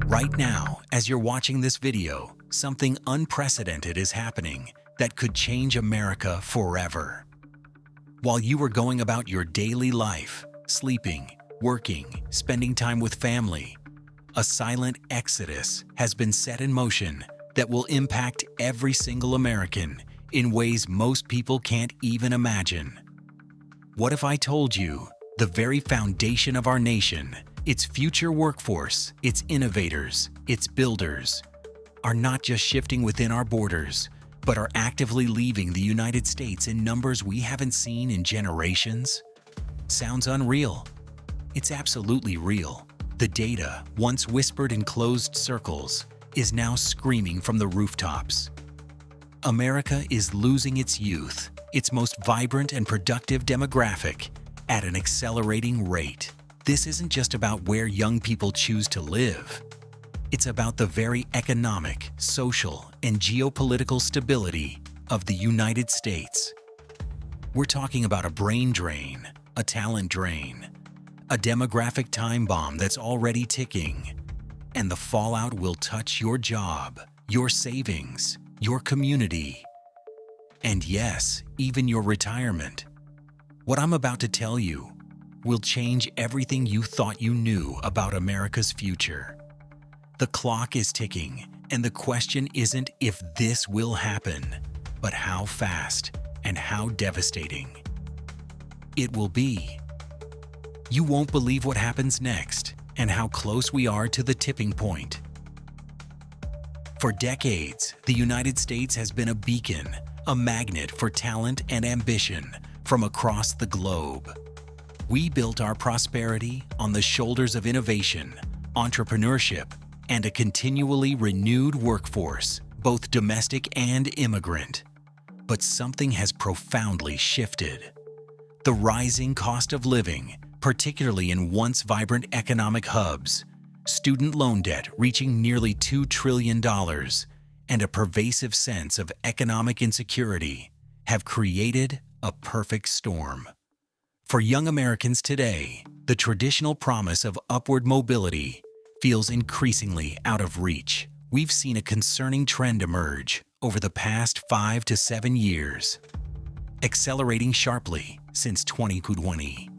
Right now, as you're watching this video, something unprecedented is happening that could change America forever. While you were going about your daily life, sleeping, working, spending time with family, a silent exodus has been set in motion that will impact every single American in ways most people can't even imagine. What if I told you the very foundation of our nation, its future workforce, its innovators, its builders, are not just shifting within our borders, but are actively leaving the United States in numbers we haven't seen in generations? Sounds unreal. It's absolutely real. The data, once whispered in closed circles, is now screaming from the rooftops. America is losing its youth, its most vibrant and productive demographic, at an accelerating rate. This isn't just about where young people choose to live. It's about the very economic, social, and geopolitical stability of the United States. We're talking about a brain drain, a talent drain, a demographic time bomb that's already ticking. And the fallout will touch your job, your savings, your community, and yes, even your retirement. What I'm about to tell you will change everything you thought you knew about America's future. The clock is ticking, and the question isn't if this will happen, but how fast and how devastating it will be. You won't believe what happens next and how close we are to the tipping point. For decades, the United States has been a beacon, a magnet for talent and ambition from across the globe. We built our prosperity on the shoulders of innovation, entrepreneurship, and a continually renewed workforce, both domestic and immigrant. But something has profoundly shifted. The rising cost of living, particularly in once vibrant economic hubs, student loan debt reaching nearly $2 trillion, and a pervasive sense of economic insecurity have created a perfect storm. For young Americans today, the traditional promise of upward mobility feels increasingly out of reach. We've seen a concerning trend emerge over the past 5 to 7 years, accelerating sharply since 2020.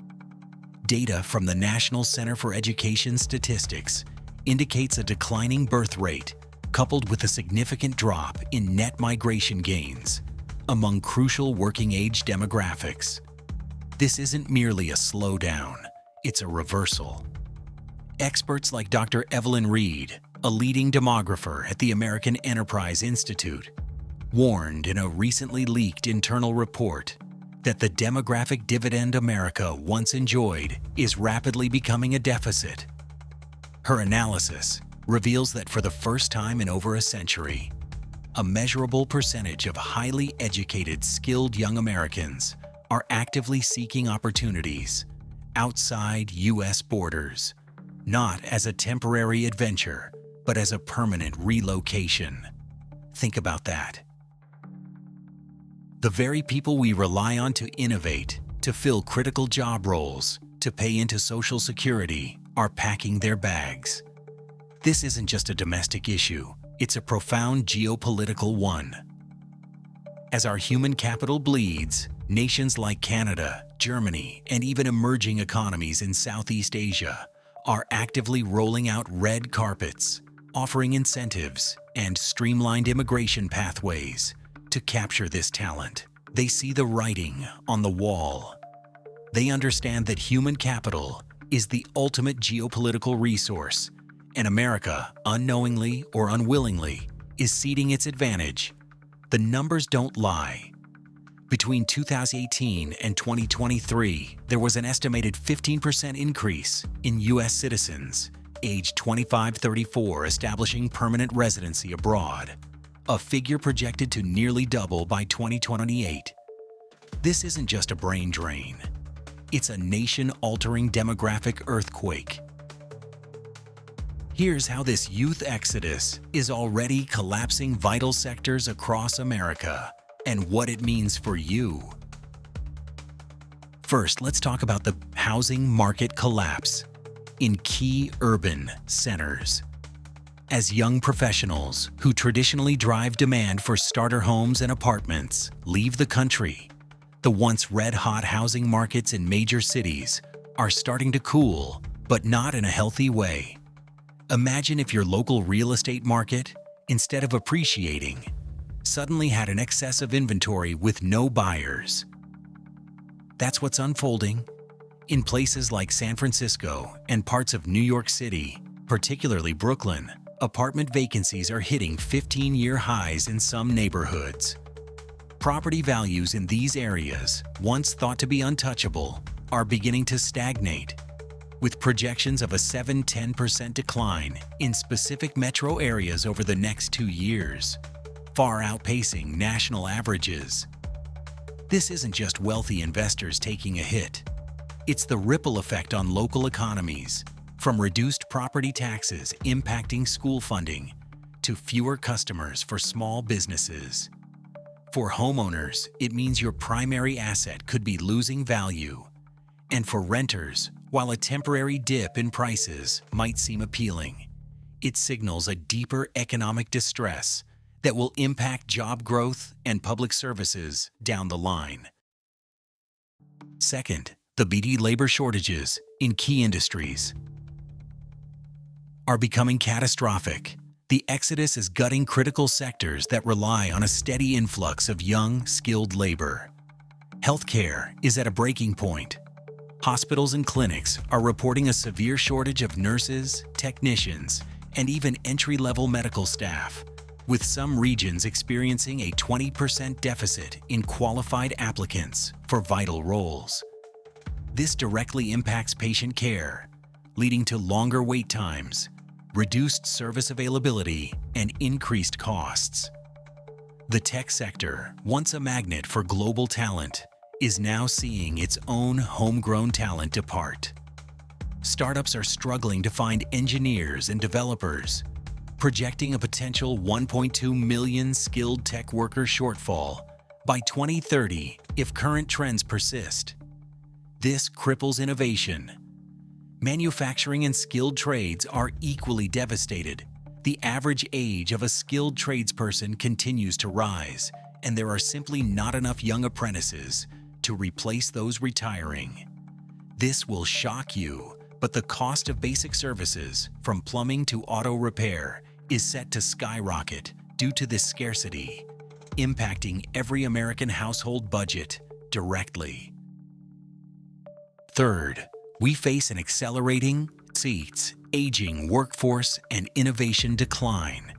Data from the National Center for Education Statistics indicates a declining birth rate coupled with a significant drop in net migration gains among crucial working-age demographics. This isn't merely a slowdown, it's a reversal. Experts like Dr. Evelyn Reed, a leading demographer at the American Enterprise Institute, warned in a recently leaked internal report that the demographic dividend America once enjoyed is rapidly becoming a deficit. Her analysis reveals that for the first time in over a century, a measurable percentage of highly educated, skilled young Americans are actively seeking opportunities outside U.S. borders, not as a temporary adventure, but as a permanent relocation. Think about that. The very people we rely on to innovate, to fill critical job roles, to pay into Social Security, are packing their bags. This isn't just a domestic issue, it's a profound geopolitical one. As our human capital bleeds, nations like Canada, Germany, and even emerging economies in Southeast Asia are actively rolling out red carpets, offering incentives and streamlined immigration pathways to capture this talent. They see the writing on the wall. They understand that human capital is the ultimate geopolitical resource, and America, unknowingly or unwillingly, is ceding its advantage. The numbers don't lie. Between 2018 and 2023, there was an estimated 15% increase in U.S. citizens aged 25-34 establishing permanent residency abroad, a figure projected to nearly double by 2028. This isn't just a brain drain. It's a nation-altering demographic earthquake. Here's how this youth exodus is already collapsing vital sectors across America and what it means for you. First, let's talk about the housing market collapse in key urban centers. As young professionals who traditionally drive demand for starter homes and apartments leave the country, the once red-hot housing markets in major cities are starting to cool, but not in a healthy way. Imagine if your local real estate market, instead of appreciating, suddenly had an excess of inventory with no buyers. That's what's unfolding. In places like San Francisco and parts of New York City, particularly Brooklyn, apartment vacancies are hitting 15-year highs in some neighborhoods. Property values in these areas, once thought to be untouchable, are beginning to stagnate, with projections of a 7–10% decline in specific metro areas over the next 2 years, far outpacing national averages. This isn't just wealthy investors taking a hit. It's the ripple effect on local economies, from reduced property taxes impacting school funding to fewer customers for small businesses. For homeowners, it means your primary asset could be losing value. And for renters, while a temporary dip in prices might seem appealing, it signals a deeper economic distress that will impact job growth and public services down the line. Second, the BD labor shortages in key industries are becoming catastrophic. The exodus is gutting critical sectors that rely on a steady influx of young, skilled labor. Healthcare is at a breaking point. Hospitals and clinics are reporting a severe shortage of nurses, technicians, and even entry-level medical staff, with some regions experiencing a 20% deficit in qualified applicants for vital roles. This directly impacts patient care, leading to longer wait times, reduced service availability, and increased costs. The tech sector, once a magnet for global talent, is now seeing its own homegrown talent depart. Startups are struggling to find engineers and developers, projecting a potential 1.2 million skilled tech worker shortfall by 2030 if current trends persist. This cripples innovation. Manufacturing and skilled trades are equally devastated. The average age of a skilled tradesperson continues to rise, and there are simply not enough young apprentices to replace those retiring. This will shock you, but the cost of basic services, from plumbing to auto repair, is set to skyrocket due to this scarcity, impacting every American household budget directly. Third, we face an accelerating, aging workforce and innovation decline.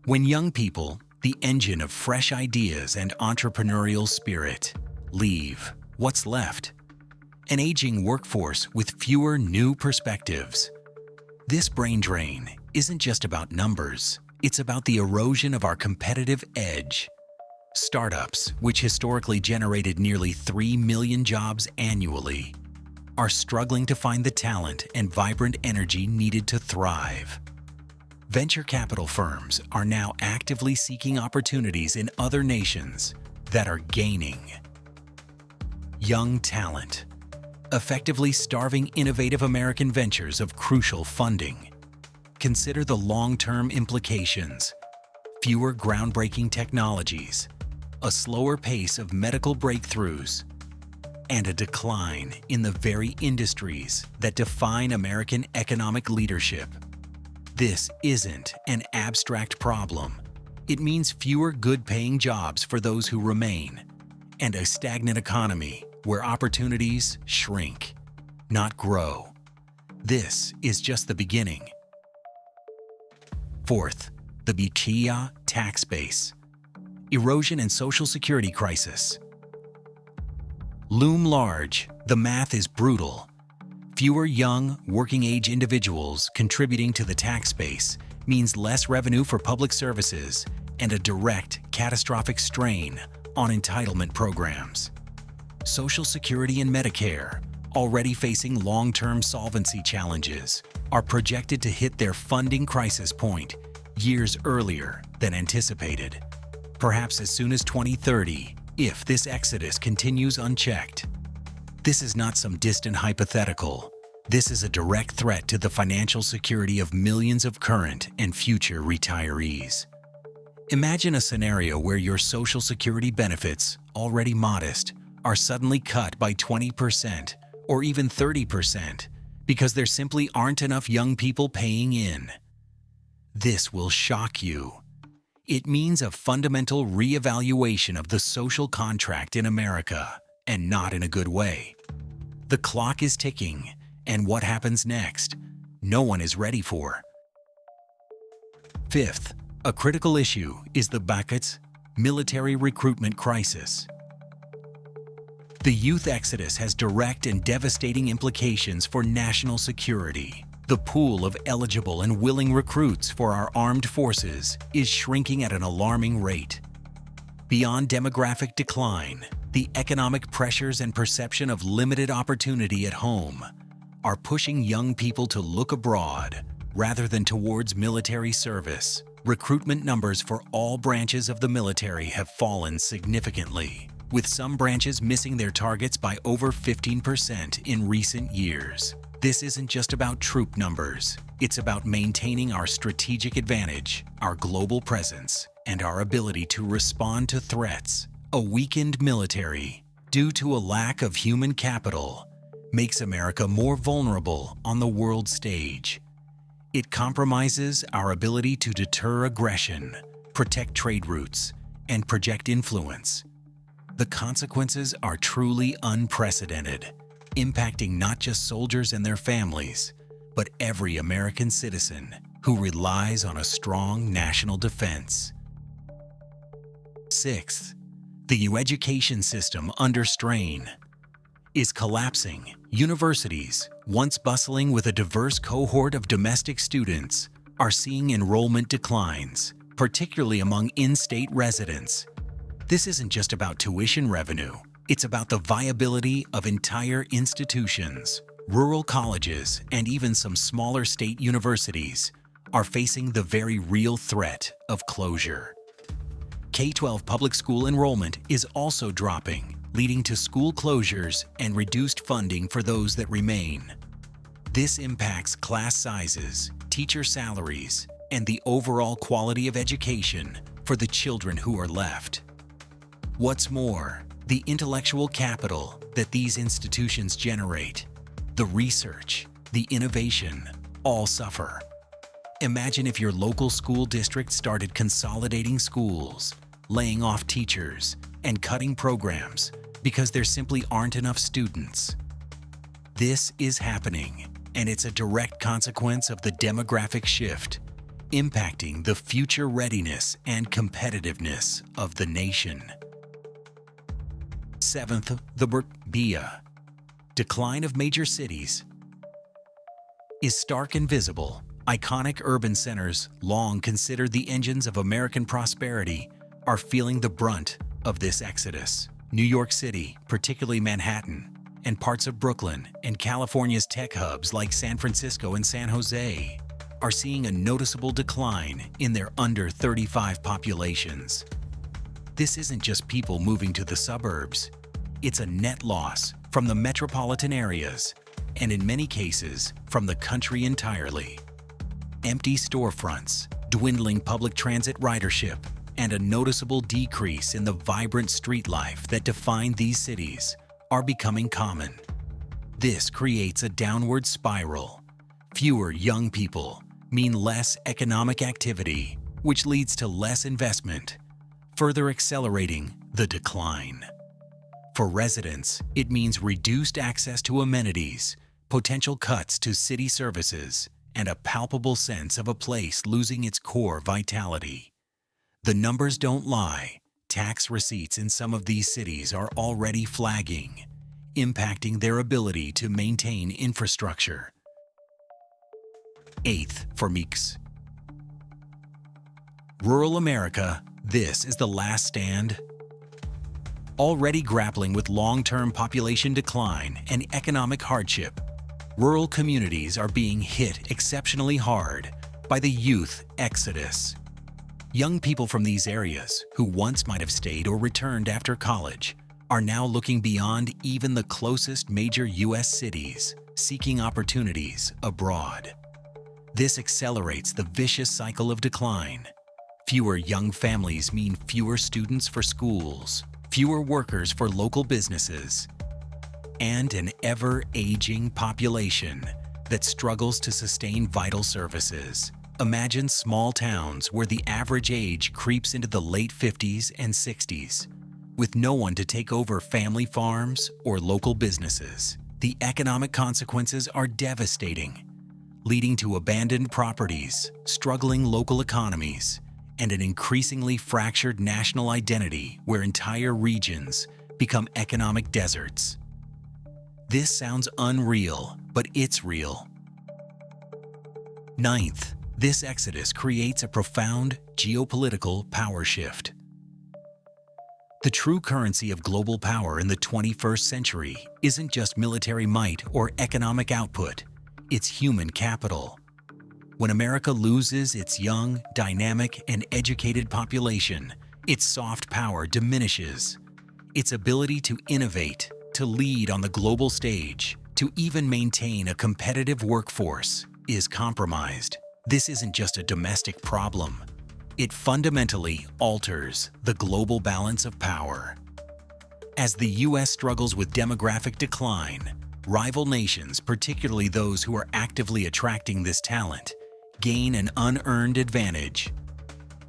When young people, the engine of fresh ideas and entrepreneurial spirit, leave, what's left? An aging workforce with fewer new perspectives. This brain drain isn't just about numbers, it's about the erosion of our competitive edge. Startups, which historically generated nearly 3 million jobs annually, are struggling to find the talent and vibrant energy needed to thrive. Venture capital firms are now actively seeking opportunities in other nations that are gaining young talent, effectively starving innovative American ventures of crucial funding. Consider the long-term implications: fewer groundbreaking technologies, a slower pace of medical breakthroughs, and a decline in the very industries that define American economic leadership. This isn't an abstract problem. It means fewer good-paying jobs for those who remain, and a stagnant economy where opportunities shrink, not grow. This is just the beginning. Fourth, the BTIA tax base. Erosion and Social Security crisis loom large. The math is brutal. Fewer young, working-age individuals contributing to the tax base means less revenue for public services and a direct, catastrophic strain on entitlement programs. Social Security and Medicare, already facing long-term solvency challenges, are projected to hit their funding crisis point years earlier than anticipated, perhaps as soon as 2030, if this exodus continues unchecked. This is not some distant hypothetical. This is a direct threat to the financial security of millions of current and future retirees. Imagine a scenario where your Social Security benefits, already modest, are suddenly cut by 20% or even 30% because there simply aren't enough young people paying in. This will shock you. It means a fundamental reevaluation of the social contract in America, and not in a good way. The clock is ticking, and what happens next, no one is ready for. Fifth, a critical issue is the brightest military recruitment crisis. The youth exodus has direct and devastating implications for national security. The pool of eligible and willing recruits for our armed forces is shrinking at an alarming rate. Beyond demographic decline, the economic pressures and perception of limited opportunity at home are pushing young people to look abroad rather than towards military service. Recruitment numbers for all branches of the military have fallen significantly, with some branches missing their targets by over 15% in recent years. This isn't just about troop numbers. It's about maintaining our strategic advantage, our global presence, and our ability to respond to threats. A weakened military, due to a lack of human capital, makes America more vulnerable on the world stage. It compromises our ability to deter aggression, protect trade routes, and project influence. The consequences are truly unprecedented, impacting not just soldiers and their families, but every American citizen who relies on a strong national defense. Sixth, the education system under strain is collapsing. Universities, once bustling with a diverse cohort of domestic students, are seeing enrollment declines, particularly among in-state residents. This isn't just about tuition revenue. It's about the viability of entire institutions. Rural colleges and even some smaller state universities are facing the very real threat of closure. K-12 public school enrollment is also dropping, leading to school closures and reduced funding for those that remain. This impacts class sizes, teacher salaries, and the overall quality of education for the children who are left. What's more, the intellectual capital that these institutions generate, the research, the innovation, all suffer. Imagine if your local school district started consolidating schools, laying off teachers, and cutting programs because there simply aren't enough students. This is happening, and it's a direct consequence of the demographic shift, impacting the future readiness and competitiveness of the nation. Seventh, the decline of major cities is stark and visible. Iconic urban centers, long considered the engines of American prosperity, are feeling the brunt of this exodus. New York City, particularly Manhattan, and parts of Brooklyn and California's tech hubs like San Francisco and San Jose are seeing a noticeable decline in their under 35 populations. This isn't just people moving to the suburbs. It's a net loss from the metropolitan areas, and in many cases, from the country entirely. Empty storefronts, dwindling public transit ridership, and a noticeable decrease in the vibrant street life that defined these cities are becoming common. This creates a downward spiral. Fewer young people mean less economic activity, which leads to less investment, further accelerating the decline. For residents, it means reduced access to amenities, potential cuts to city services, and a palpable sense of a place losing its core vitality. The numbers don't lie. Tax receipts in some of these cities are already flagging, impacting their ability to maintain infrastructure. Eighth, for Meeks. Rural America, this is the last stand. Already grappling with long-term population decline and economic hardship, rural communities are being hit exceptionally hard by the youth exodus. Young people from these areas, who once might have stayed or returned after college, are now looking beyond even the closest major U.S. cities, seeking opportunities abroad. This accelerates the vicious cycle of decline. Fewer young families mean fewer students for schools, fewer workers for local businesses, and an ever-aging population that struggles to sustain vital services. Imagine small towns where the average age creeps into the late 50s and 60s, with no one to take over family farms or local businesses. The economic consequences are devastating, leading to abandoned properties, struggling local economies, and an increasingly fractured national identity where entire regions become economic deserts. This sounds unreal, but it's real. Ninth, this exodus creates a profound geopolitical power shift. The true currency of global power in the 21st century isn't just military might or economic output, it's human capital. When America loses its young, dynamic, and educated population, its soft power diminishes. Its ability to innovate, to lead on the global stage, to even maintain a competitive workforce is compromised. This isn't just a domestic problem. It fundamentally alters the global balance of power. As the U.S. struggles with demographic decline, rival nations, particularly those who are actively attracting this talent, gain an unearned advantage.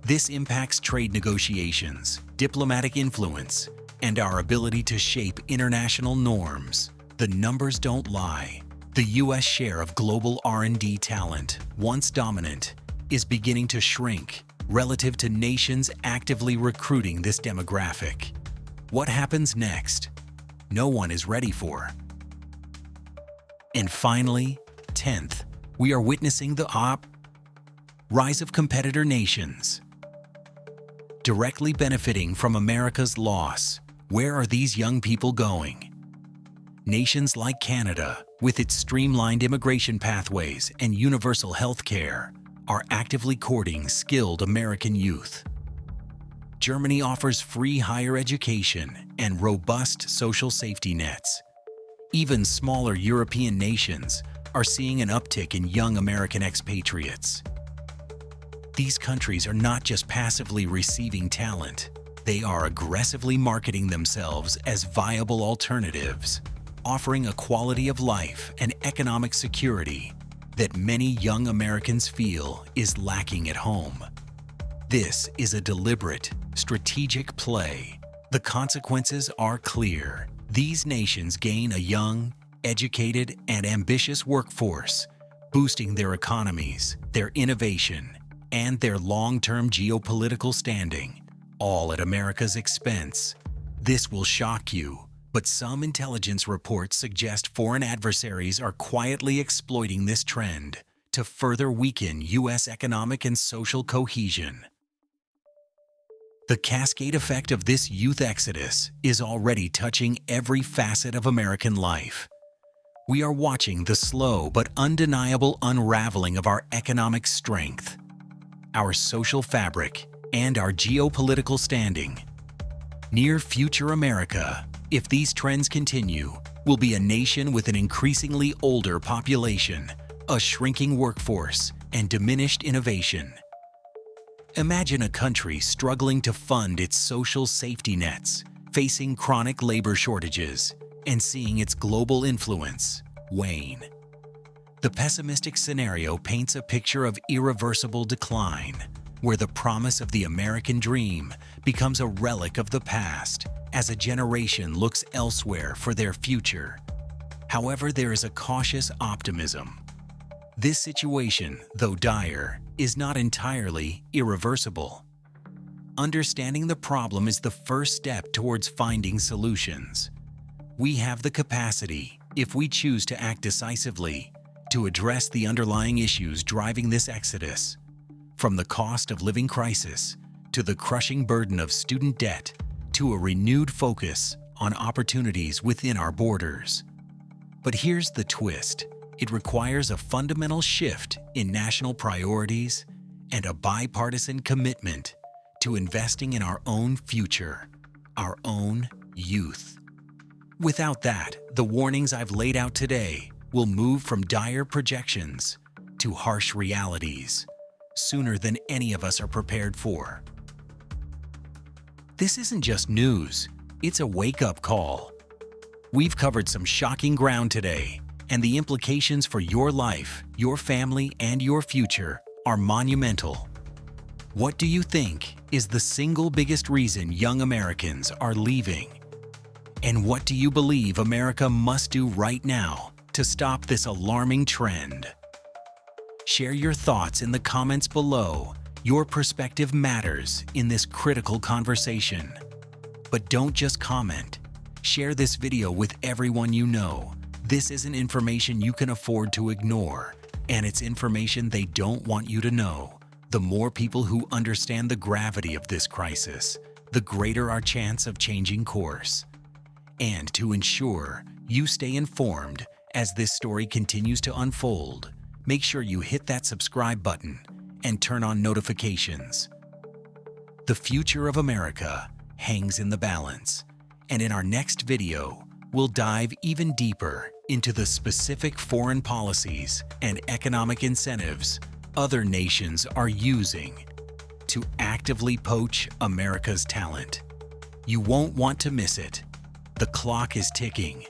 This impacts trade negotiations, diplomatic influence, and our ability to shape international norms. The numbers don't lie. The U.S. share of global R&D talent, once dominant, is beginning to shrink relative to nations actively recruiting this demographic. What happens next? No one is ready for. And finally, 10th, we are witnessing the rise of competitor nations. Directly benefiting from America's loss, where are these young people going? Nations like Canada, with its streamlined immigration pathways and universal health care, are actively courting skilled American youth. Germany offers free higher education and robust social safety nets. Even smaller European nations are seeing an uptick in young American expatriates. These countries are not just passively receiving talent, they are aggressively marketing themselves as viable alternatives, offering a quality of life and economic security that many young Americans feel is lacking at home. This is a deliberate, strategic play. The consequences are clear. These nations gain a young, educated, and ambitious workforce, boosting their economies, their innovation, and their long-term geopolitical standing, all at America's expense. This will shock you, but some intelligence reports suggest foreign adversaries are quietly exploiting this trend to further weaken U.S. economic and social cohesion. The cascade effect of this youth exodus is already touching every facet of American life. We are watching the slow but undeniable unraveling of our economic strength, our social fabric, and our geopolitical standing. Near future America, if these trends continue, will be a nation with an increasingly older population, a shrinking workforce, and diminished innovation. Imagine a country struggling to fund its social safety nets, facing chronic labor shortages, and seeing its global influence wane. The pessimistic scenario paints a picture of irreversible decline, where the promise of the American dream becomes a relic of the past as a generation looks elsewhere for their future. However, there is a cautious optimism. This situation, though dire, is not entirely irreversible. Understanding the problem is the first step towards finding solutions. We have the capacity, if we choose to act decisively, to address the underlying issues driving this exodus, from the cost of living crisis to the crushing burden of student debt to a renewed focus on opportunities within our borders. But here's the twist. It requires a fundamental shift in national priorities and a bipartisan commitment to investing in our own future, our own youth. Without that, the warnings I've laid out today will move from dire projections to harsh realities sooner than any of us are prepared for. This isn't just news, it's a wake-up call. We've covered some shocking ground today, and the implications for your life, your family, and your future are monumental. What do you think is the single biggest reason young Americans are leaving? And what do you believe America must do right now to stop this alarming trend? Share your thoughts in the comments below. Your perspective matters in this critical conversation. But don't just comment. Share this video with everyone you know. This isn't information you can afford to ignore, and it's information they don't want you to know. The more people who understand the gravity of this crisis, the greater our chance of changing course. And to ensure you stay informed as this story continues to unfold, make sure you hit that subscribe button and turn on notifications. The future of America hangs in the balance, and in our next video, we'll dive even deeper into the specific foreign policies and economic incentives other nations are using to actively poach America's talent. You won't want to miss it. The clock is ticking,